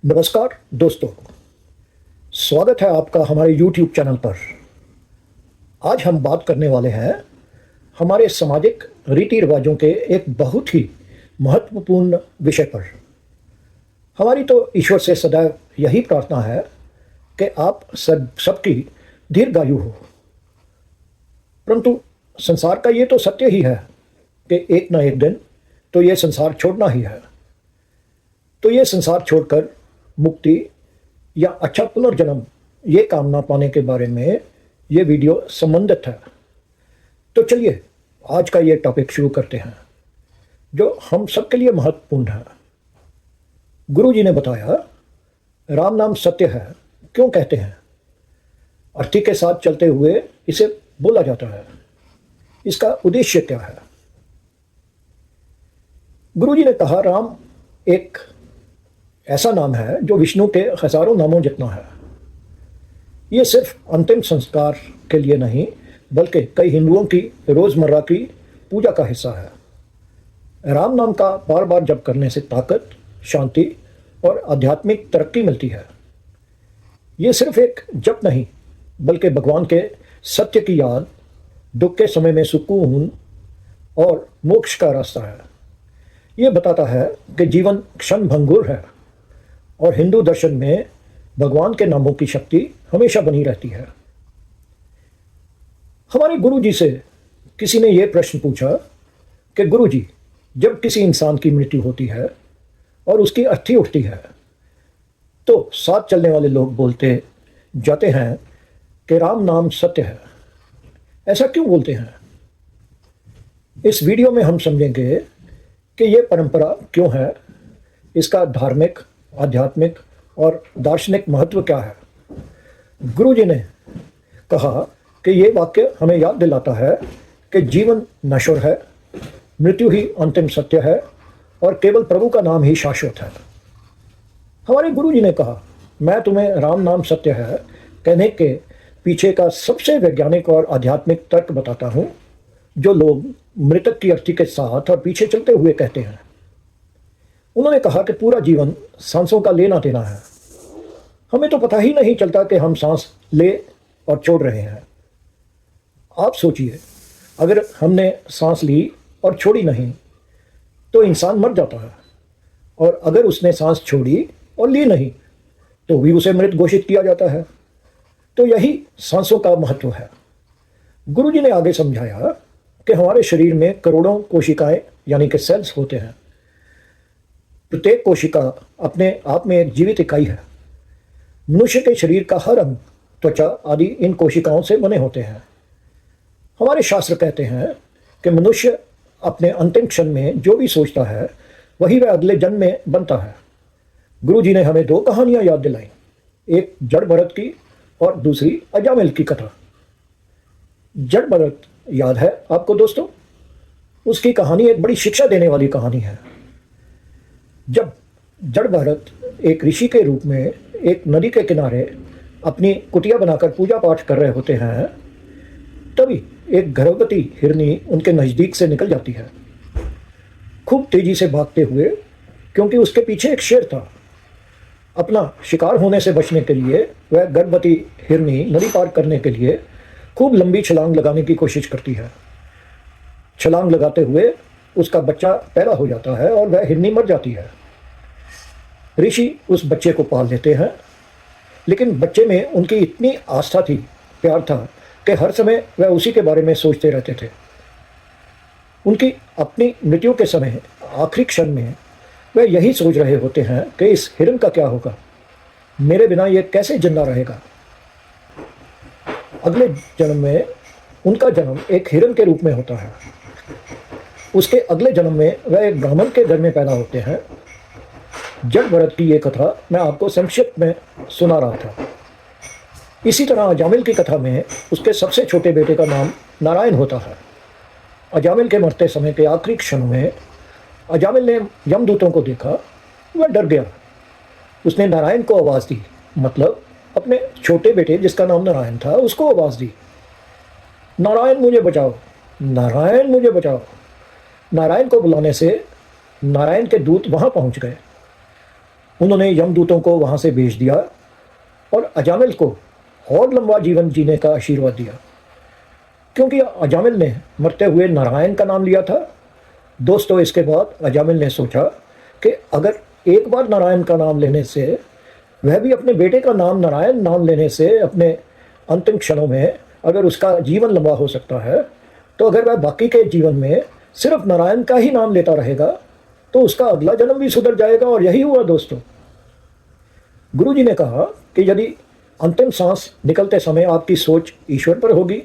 नमस्कार दोस्तों, स्वागत है आपका हमारे YouTube चैनल पर। आज हम बात करने वाले हैं हमारे सामाजिक रीति रिवाजों के एक बहुत ही महत्वपूर्ण विषय पर। हमारी तो ईश्वर से सदैव यही प्रार्थना है कि आप सबकी दीर्घायु हो, परंतु संसार का ये तो सत्य ही है कि एक ना एक दिन तो ये संसार छोड़ना ही है। तो ये संसार छोड़कर मुक्ति या अच्छा पुनर्जन्म ये कामना पाने के बारे में ये वीडियो संबंधित है। तो चलिए आज का ये टॉपिक शुरू करते हैं जो हम सबके लिए महत्वपूर्ण है। गुरु जी ने बताया राम नाम सत्य है क्यों कहते हैं, अर्थी के साथ चलते हुए इसे बोला जाता है। इसका उद्देश्य क्या है? गुरु जी ने कहा राम एक ऐसा नाम है जो विष्णु के हजारों नामों जितना है। ये सिर्फ अंतिम संस्कार के लिए नहीं बल्कि कई हिंदुओं की रोजमर्रा की पूजा का हिस्सा है। राम नाम का बार बार जप करने से ताकत, शांति और आध्यात्मिक तरक्की मिलती है। ये सिर्फ एक जप नहीं बल्कि भगवान के सत्य की याद, दुख के समय में सुकून और मोक्ष का रास्ता है। ये बताता है कि जीवन क्षण भंगुर है और हिंदू दर्शन में भगवान के नामों की शक्ति हमेशा बनी रहती है। हमारे गुरु जी से किसी ने यह प्रश्न पूछा कि गुरु जी, जब किसी इंसान की मृत्यु होती है और उसकी अर्थी उठती है तो साथ चलने वाले लोग बोलते जाते हैं कि राम नाम सत्य है। ऐसा क्यों बोलते हैं? इस वीडियो में हम समझेंगे कि यह परंपरा क्यों है, इसका धार्मिक, आध्यात्मिक और दार्शनिक महत्व क्या है। गुरु जी ने कहा कि ये वाक्य हमें याद दिलाता है कि जीवन नश्वर है, मृत्यु ही अंतिम सत्य है और केवल प्रभु का नाम ही शाश्वत है। हमारे गुरु जी ने कहा मैं तुम्हें राम नाम सत्य है कहने के पीछे का सबसे वैज्ञानिक और आध्यात्मिक तर्क बताता हूँ जो लोग मृतक की अर्थी के साथ और पीछे चलते हुए कहते हैं। उन्होंने कहा कि पूरा जीवन सांसों का लेना देना है। हमें तो पता ही नहीं चलता कि हम सांस ले और छोड़ रहे हैं। आप सोचिए, अगर हमने सांस ली और छोड़ी नहीं तो इंसान मर जाता है, और अगर उसने सांस छोड़ी और ली नहीं तो भी उसे मृत घोषित किया जाता है। तो यही सांसों का महत्व है। गुरु जी ने आगे समझाया कि हमारे शरीर में करोड़ों कोशिकाएं यानी कि सेल्स होते हैं। प्रत्येक कोशिका अपने आप में एक जीवित इकाई है। मनुष्य के शरीर का हर अंग, त्वचा आदि इन कोशिकाओं से बने होते हैं। हमारे शास्त्र कहते हैं कि मनुष्य अपने अंतिम क्षण में जो भी सोचता है वही वह अगले जन्म में बनता है। गुरु जी ने हमें दो कहानियां याद दिलाई, एक जड़ भरत की और दूसरी अजामिल की कथा। जड़ भरत याद है आपको दोस्तों? उसकी कहानी एक बड़ी शिक्षा देने वाली कहानी है। जब जड़ भरत एक ऋषि के रूप में एक नदी के किनारे अपनी कुटिया बनाकर पूजा पाठ कर रहे होते हैं, तभी एक गर्भवती हिरनी उनके नज़दीक से निकल जाती है, खूब तेजी से भागते हुए, क्योंकि उसके पीछे एक शेर था। अपना शिकार होने से बचने के लिए वह गर्भवती हिरनी नदी पार करने के लिए खूब लंबी छलांग लगाने की कोशिश करती है। छलांग लगाते हुए उसका बच्चा पैदा हो जाता है और वह हिरनी मर जाती है। ऋषि उस बच्चे को पाल लेते हैं, लेकिन बच्चे में उनकी इतनी आस्था थी, प्यार था कि हर समय वह उसी के बारे में सोचते रहते थे। उनकी अपनी मृत्यु के समय आखिरी क्षण में वह यही सोच रहे होते हैं कि इस हिरन का क्या होगा, मेरे बिना ये कैसे जिंदा रहेगा। अगले जन्म में उनका जन्म एक हिरन के रूप में होता है। उसके अगले जन्म में वह एक ब्राह्मण के घर में पैदा होते हैं। जड़ भरत की ये कथा मैं आपको संक्षिप्त में सुना रहा था। इसी तरह अजामिल की कथा में उसके सबसे छोटे बेटे का नाम नारायण होता है। अजामिल के मरते समय के आखिरी क्षण में अजामिल ने यमदूतों को देखा, वह डर गया। उसने नारायण को आवाज़ दी, मतलब अपने छोटे बेटे जिसका नाम नारायण था उसको आवाज़ दी, नारायण मुझे बचाओ, नारायण मुझे बचाओ। नारायण को बुलाने से नारायण के दूत वहाँ पहुँच गए उन्होंने यमदूतों को वहां से भेज दिया और अजामिल को और लंबा जीवन जीने का आशीर्वाद दिया, क्योंकि अजामिल ने मरते हुए नारायण का नाम लिया था। दोस्तों, इसके बाद अजामिल ने सोचा कि अगर एक बार नारायण का नाम लेने से, वह भी अपने बेटे का नाम नारायण नाम लेने से, अपने अंतिम क्षणों में अगर उसका जीवन लंबा हो सकता है, तो अगर वह बाकी के जीवन में सिर्फ नारायण का ही नाम लेता रहेगा तो उसका अगला जन्म भी सुधर जाएगा। और यही हुआ दोस्तों। गुरु जी ने कहा कि यदि अंतिम सांस निकलते समय आपकी सोच ईश्वर पर होगी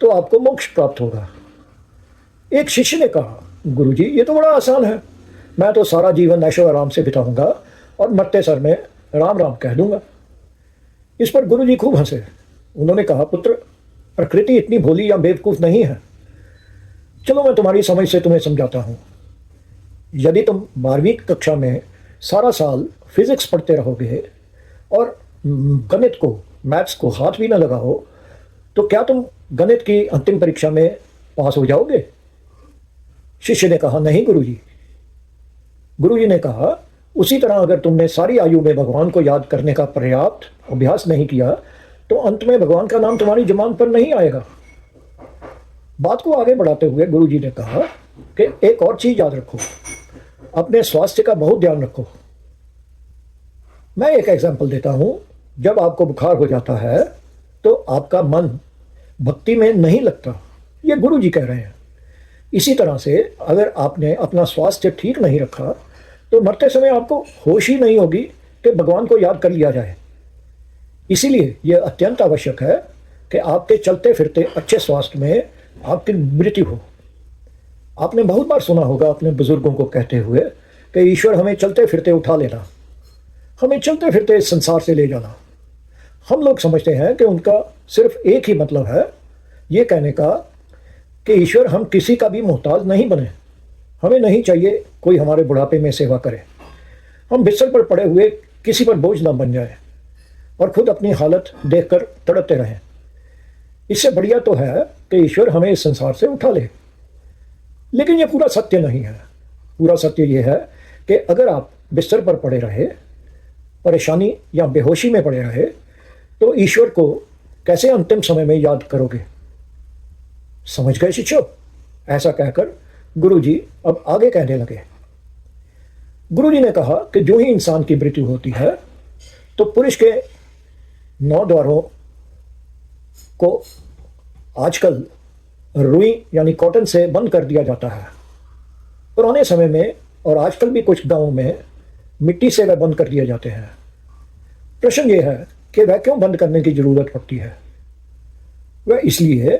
तो आपको मोक्ष प्राप्त होगा। एक शिष्य ने कहा, गुरु जी ये तो बड़ा आसान है, मैं तो सारा जीवन ऐशो आराम से बिताऊंगा और मरते सर में राम राम कह दूंगा। इस पर गुरु जी खूब हंसे। उन्होंने कहा, पुत्र, प्रकृति इतनी भोली या बेवकूफ़ नहीं है। चलो मैं तुम्हारी समझ से तुम्हें समझाता हूँ। यदि तुम 12वीं कक्षा में सारा साल फिजिक्स पढ़ते रहोगे और गणित को, मैथ्स को हाथ भी ना लगाओ, तो क्या तुम गणित की अंतिम परीक्षा में पास हो जाओगे? शिष्य ने कहा, नहीं गुरुजी। गुरुजी ने कहा, उसी तरह अगर तुमने सारी आयु में भगवान को याद करने का पर्याप्त अभ्यास नहीं किया तो अंत में भगवान का नाम तुम्हारी जुबान पर नहीं आएगा। बात को आगे बढ़ाते हुए गुरुजी ने कहा कि एक और चीज याद रखो, अपने स्वास्थ्य का बहुत ध्यान रखो। मैं एक एग्जाम्पल देता हूं। जब आपको बुखार हो जाता है तो आपका मन भक्ति में नहीं लगता, ये गुरु जी कह रहे हैं। इसी तरह से अगर आपने अपना स्वास्थ्य ठीक नहीं रखा तो मरते समय आपको होश ही नहीं होगी कि भगवान को याद कर लिया जाए। इसीलिए यह अत्यंत आवश्यक है कि आपके चलते फिरते अच्छे स्वास्थ्य में आपकी मृत्यु हो। आपने बहुत बार सुना होगा अपने बुजुर्गों को कहते हुए कि ईश्वर हमें चलते फिरते उठा लेना, हमें चलते फिरते इस संसार से ले जाना। हम लोग समझते हैं कि उनका सिर्फ एक ही मतलब है ये कहने का कि ईश्वर हम किसी का भी मोहताज नहीं बने, हमें नहीं चाहिए कोई हमारे बुढ़ापे में सेवा करे, हम बिस्तर पर पड़े हुए किसी पर बोझ ना बन जाए और खुद अपनी हालत देखकर तड़पते रहें। इससे बढ़िया तो है कि ईश्वर हमें इस संसार से उठा ले। लेकिन यह पूरा सत्य नहीं है। पूरा सत्य यह है कि अगर आप बिस्तर पर पड़े रहे, परेशानी या बेहोशी में पड़े रहे, तो ईश्वर को कैसे अंतिम समय में याद करोगे? समझ गए शिष्यों? ऐसा कहकर गुरुजी अब आगे कहने लगे। गुरुजी ने कहा कि जो ही इंसान की मृत्यु होती है तो पुरुष के 9 द्वारों को आजकल रुई यानी कॉटन से बंद कर दिया जाता है। पुराने समय में और आजकल भी कुछ गांवों में मिट्टी से वह बंद कर दिए जाते हैं। प्रश्न यह है कि वह क्यों बंद करने की जरूरत पड़ती है? वह इसलिए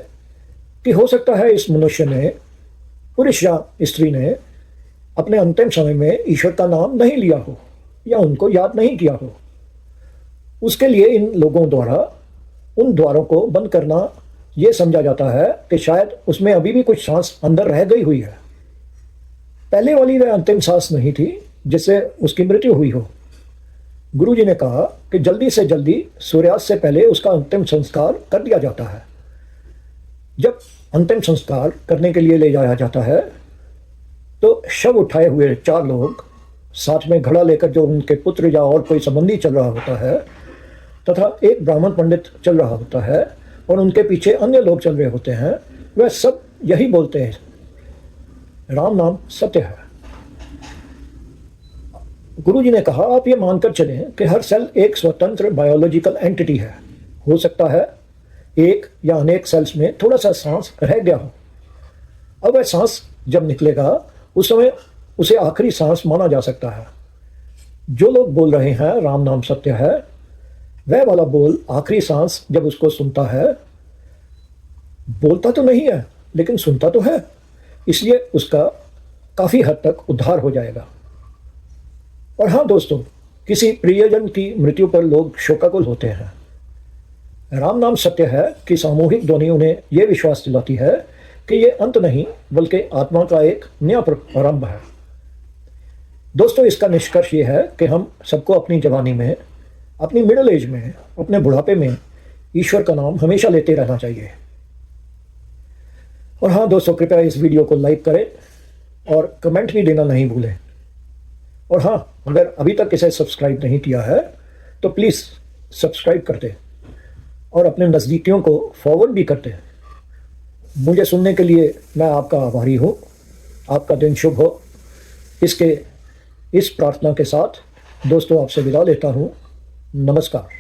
कि हो सकता है इस मनुष्य ने, पुरुष या स्त्री ने, अपने अंतिम समय में ईश्वर का नाम नहीं लिया हो या उनको याद नहीं किया हो। उसके लिए इन लोगों द्वारा उन द्वारों को बंद करना यह समझा जाता है कि शायद उसमें अभी भी कुछ सांस अंदर रह गई हुई है। पहले वाली वह अंतिम सांस नहीं थी जिससे उसकी मृत्यु हुई हो। गुरुजी ने कहा कि जल्दी से जल्दी सूर्यास्त से पहले उसका अंतिम संस्कार कर दिया जाता है। जब अंतिम संस्कार करने के लिए ले जाया जाता है तो शव उठाए हुए 4 लोग साथ में घड़ा लेकर, जो उनके पुत्र या और कोई संबंधी चल रहा होता है, तथा एक ब्राह्मण पंडित चल रहा होता है और उनके पीछे अन्य लोग चल रहे होते हैं, वह सब यही बोलते हैं, राम नाम सत्य है। गुरुजी ने कहा, आप ये मानकर चलें कि हर सेल एक स्वतंत्र बायोलॉजिकल एंटिटी है। हो सकता है एक या अनेक सेल्स में थोड़ा सा सांस रह गया हो। अब वह सांस जब निकलेगा उस समय उसे आखिरी सांस माना जा सकता है। जो लोग बोल रहे हैं राम नाम सत्य है, वह वाला बोल आखिरी सांस जब उसको सुनता है, बोलता तो नहीं है लेकिन सुनता तो है, इसलिए उसका काफी हद तक उद्धार हो जाएगा। और हाँ दोस्तों, किसी प्रियजन की मृत्यु पर लोग शोकाकुल होते हैं। राम नाम सत्य है कि सामूहिक ध्वनि उन्हें यह विश्वास दिलाती है कि यह अंत नहीं बल्कि आत्मा का एक नया प्रारंभ है। दोस्तों, इसका निष्कर्ष यह है कि हम सबको अपनी जवानी में, अपनी मिडिल एज में, अपने बुढ़ापे में ईश्वर का नाम हमेशा लेते रहना चाहिए। और हाँ दोस्तों, कृपया इस वीडियो को लाइक करें और कमेंट भी देना नहीं भूलें। और हाँ, अगर अभी तक इसे सब्सक्राइब नहीं किया है तो प्लीज़ सब्सक्राइब करते और अपने नज़दीकियों को फॉरवर्ड भी करते हैं। मुझे सुनने के लिए मैं आपका आभारी हूँ। आपका दिन शुभ हो। इस प्रार्थना के साथ दोस्तों आपसे विदा लेता हूँ। नमस्कार।